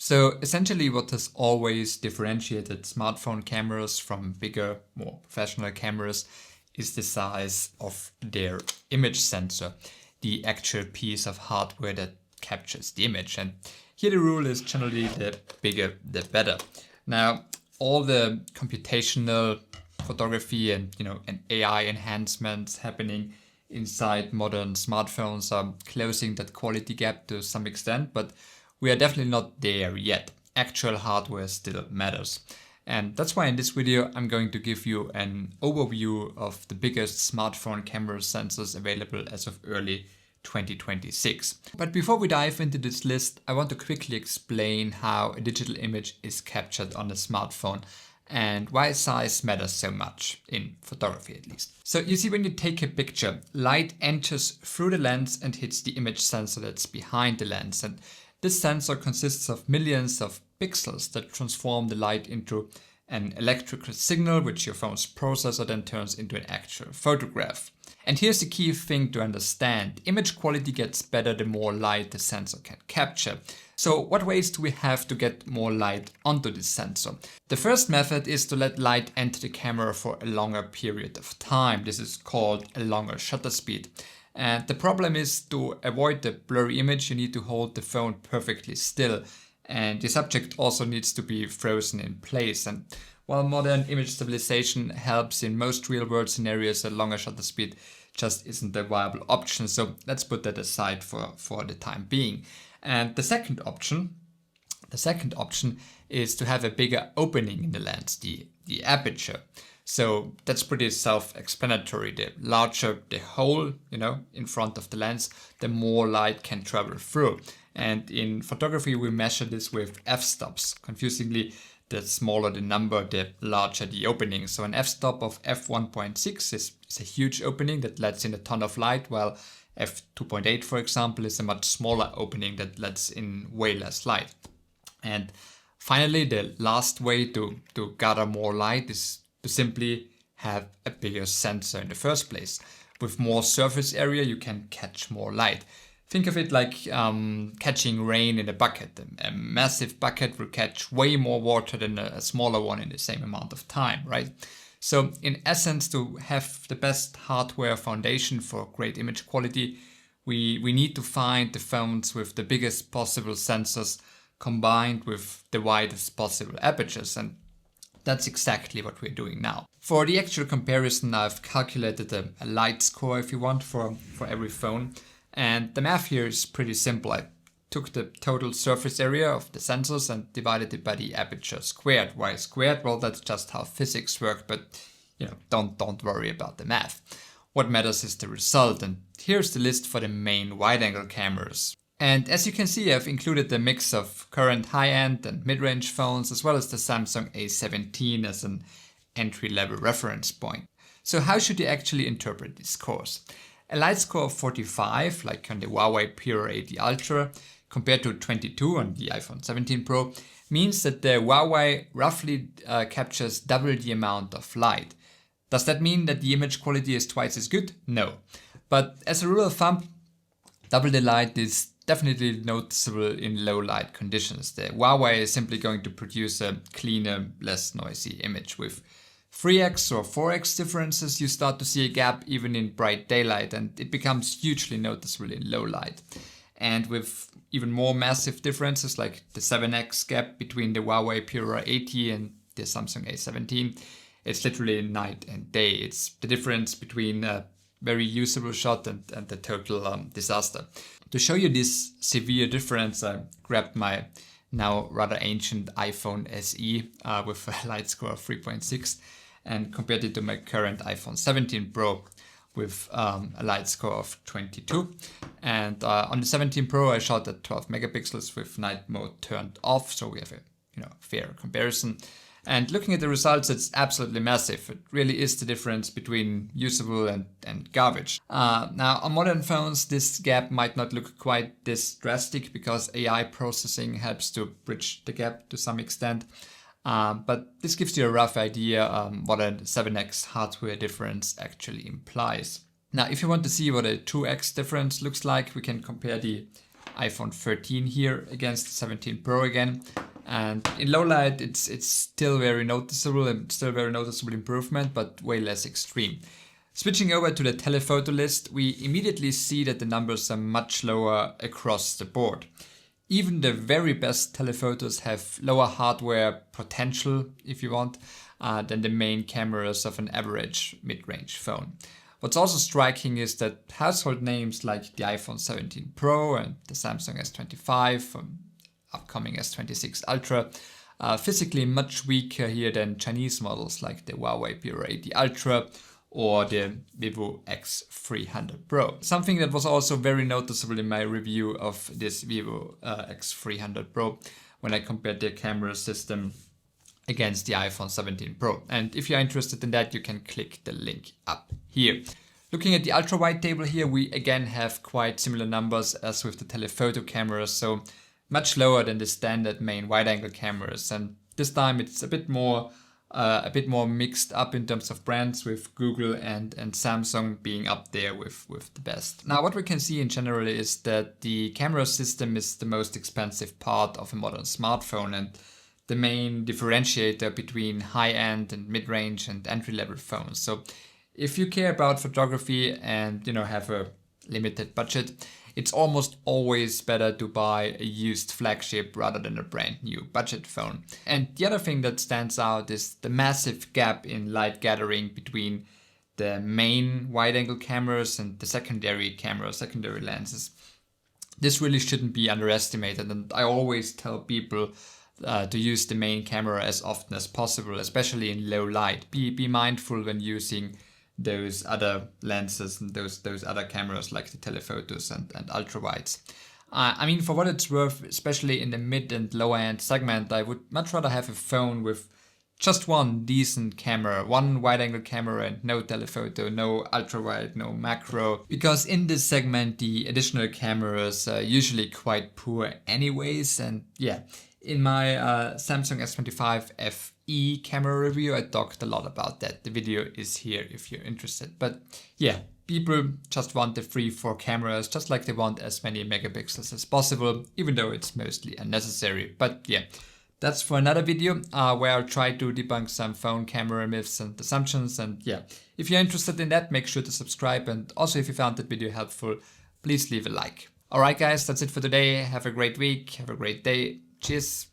So essentially what has always differentiated smartphone cameras from bigger, more professional cameras is the size of their image sensor, the actual piece of hardware that captures the image. And here the rule is generally the bigger the better. Now, all the computational photography and and AI enhancements happening inside modern smartphones are closing that quality gap to some extent, but we are definitely not there yet. Actual hardware still matters. And that's why in this video I'm going to give you an overview of the biggest smartphone camera sensors available as of early 2026. But before we dive into this list, I want to quickly explain how a digital image is captured on a smartphone and why size matters so much, in photography at least. So you see, when you take a picture, light enters through the lens and hits the image sensor that's behind the lens. And this sensor consists of millions of pixels that transform the light into an electrical signal, which your phone's processor then turns into an actual photograph. And here's the key thing to understand. Image quality gets better the more light the sensor can capture. So what ways do we have to get more light onto this sensor? The first method is to let light enter the camera for a longer period of time. This is called a longer shutter speed. And the problem is, to avoid the blurry image, you need to hold the phone perfectly still. And the subject also needs to be frozen in place. And while modern image stabilization helps in most real-world scenarios, a longer shutter speed just isn't a viable option. So let's put that aside for the time being. And the second option is to have a bigger opening in the lens, the aperture. So that's pretty self-explanatory. The larger the hole, in front of the lens, the more light can travel through. And in photography, we measure this with f-stops. Confusingly, the smaller the number, the larger the opening. So an f-stop of f1.6 is a huge opening that lets in a ton of light, while f2.8, for example, is a much smaller opening that lets in way less light. And finally, the last way to gather more light is to simply have a bigger sensor in the first place. With more surface area, you can catch more light. Think of it like catching rain in a bucket. A massive bucket will catch way more water than a smaller one in the same amount of time, right? So in essence, to have the best hardware foundation for great image quality, we need to find the phones with the biggest possible sensors combined with the widest possible apertures. And that's exactly what we're doing now. For the actual comparison, I've calculated a light score, if you want, for every phone. And the math here is pretty simple. I took the total surface area of the sensors and divided it by the aperture squared. Why squared? Well, that's just how physics work, but don't worry about the math. What matters is the result, and here's the list for the main wide-angle cameras. And as you can see, I've included a mix of current high-end and mid-range phones, as well as the Samsung A17 as an entry-level reference point. So how should you actually interpret these scores? A light score of 45, like on the Huawei Pure 80 Ultra, compared to 22 on the iPhone 17 Pro, means that the Huawei roughly captures double the amount of light. Does that mean that the image quality is twice as good? No. But as a rule of thumb, double the light is definitely noticeable in low light conditions. The Huawei is simply going to produce a cleaner, less noisy image. With 3x or 4x differences, you start to see a gap even in bright daylight, and it becomes hugely noticeable in low light. And with even more massive differences, like the 7x gap between the Huawei Pure 80 and the Samsung A17, it's literally night and day. It's the difference between a very usable shot and the total disaster. To show you this severe difference, I grabbed my now rather ancient iPhone SE with a light score of 3.6 and compared it to my current iPhone 17 Pro with a light score of 22. And on the 17 Pro I shot at 12 megapixels with night mode turned off, so we have a fair comparison. And looking at the results, it's absolutely massive. It really is the difference between usable and garbage. Now, on modern phones, this gap might not look quite this drastic because AI processing helps to bridge the gap to some extent. But this gives you a rough idea what a 7x hardware difference actually implies. Now, if you want to see what a 2x difference looks like, we can compare the iPhone 13 here against the 17 Pro again. And in low light, it's still very noticeable and still very noticeable improvement, but way less extreme. Switching over to the telephoto list, we immediately see that the numbers are much lower across the board. Even the very best telephotos have lower hardware potential, if you want, than the main cameras of an average mid-range phone. What's also striking is that household names like the iPhone 17 Pro and the Samsung S25, upcoming S26 Ultra, are physically much weaker here than Chinese models like the Huawei P80 Ultra or the Vivo X300 Pro. Something that was also very noticeable in my review of this Vivo X300 Pro when I compared their camera system against the iPhone 17 Pro. And if you're interested in that, you can click the link up here. Looking at the ultra-wide table here, we again have quite similar numbers as with the telephoto cameras, so much lower than the standard main wide-angle cameras. And this time it's a bit more mixed up in terms of brands, with Google and Samsung being up there with the best. Now, what we can see in general is that the camera system is the most expensive part of a modern smartphone and the main differentiator between high-end and mid-range and entry-level phones. So if you care about photography and have a limited budget, it's almost always better to buy a used flagship rather than a brand new budget phone. And the other thing that stands out is the massive gap in light gathering between the main wide-angle cameras and the secondary lenses. This really shouldn't be underestimated, and I always tell people to use the main camera as often as possible, especially in low light. Be mindful when using those other lenses and those other cameras like the telephotos and ultra wides. I mean, for what it's worth, especially in the mid and lower end segment, I would much rather have a phone with just one decent camera, one wide angle camera and no telephoto, no ultra wide, no macro, because in this segment the additional cameras are usually quite poor anyways. And yeah, in my Samsung S25 FE camera review, I talked a lot about that. The video is here if you're interested. But yeah, people just want the 3-4 cameras, just like they want as many megapixels as possible, even though it's mostly unnecessary. But yeah, that's for another video where I'll try to debunk some phone camera myths and assumptions. And yeah, if you're interested in that, make sure to subscribe. And also, if you found that video helpful, please leave a like. Alright guys, that's it for today. Have a great week, have a great day. Cheers.